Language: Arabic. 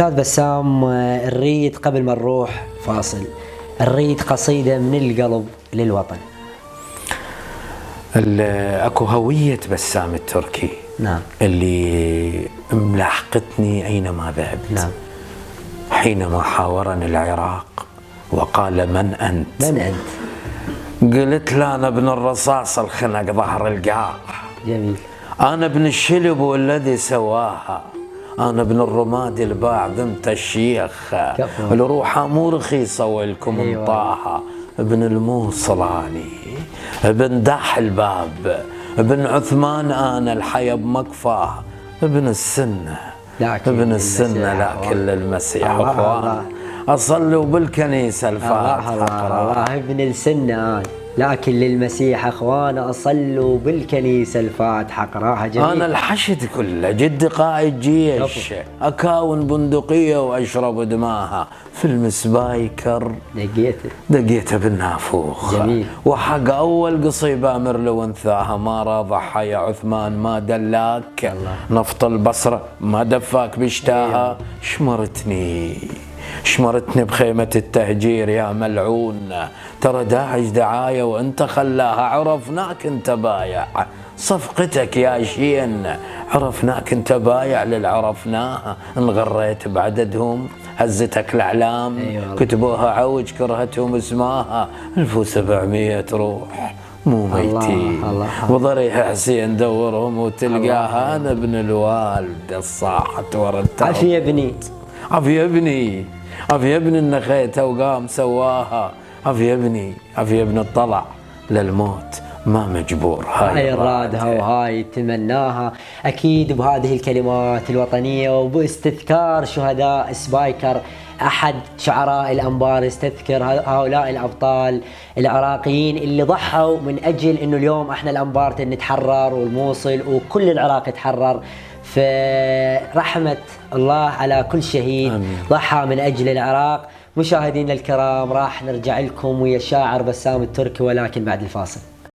أستاذ بسام، نريد قبل ما نروح فاصل نريد قصيدة من القلب للوطن. اكو هوية بسام التركي. نعم. اللي ملاحقتني أينما ذهبت. نعم. حينما حاورني العراق وقال من أنت؟ من أنت؟ قلت له أنا ابن الرصاص الخنق ظهر القاع. جميل. أنا ابن الشلب والذي سواها، أنا ابن الرماد الباع ذمت الشيخ، الروحة مو رخيصة والكم انطاها. ابن الموصلاني، ابن داح الباب، ابن عثمان أنا الحيا بمكفاه، ابن السنة ابن السنة لكن للمسيح أخوان، أصلوا بالكنيسة الفاتحة. الله ابن السنة لكن للمسيح اخوان، اصلوا بالكنيسه الفاتحه قراها. جميل. انا الحشد كله جد قائد جيش، اكاون بندقيه واشرب دماها، في المسبايكر دقيته بالنافوخ. جميل. وحق اول قصيبه امر لو انثاها، ما راضحها يا عثمان ما دلاك، الله. نفط البصره ما دفاك بشتاها. شمرتني بخيمة التهجير يا ملعون، ترى داعش دعاية وانت خلاها، عرفناك انت بايع صفقتك يا شين، عرفناك انت بايع للعرفناها، انغريت بعددهم هزتك الاعلام. أيوة. كتبوها عوج كرهتهم اسماها، 1700 روح مو ميتين وضريح حسين دورهم وتلقاها. انا ابن الوالد الصاحت ورا التراب. عافية ابني عافية ابني عافية ابني النخيته وقام سواها، عافية ابني الطلع للموت ما مجبور. هاي رادها وهاي تمناها اكيد بهذه الكلمات الوطنيه وباستذكار شهداء سبايكر. احد شعراء الانبار يستذكر هؤلاء الابطال العراقيين اللي ضحوا من اجل انه اليوم احنا الانبار نتحرر والموصل وكل العراق يتحرر. فرحمة الله على كل شهيد. آمين. ضحى من أجل العراق. مشاهدينا الكرام راح نرجع لكم ويا الشاعر بسام التركي ولكن بعد الفاصل.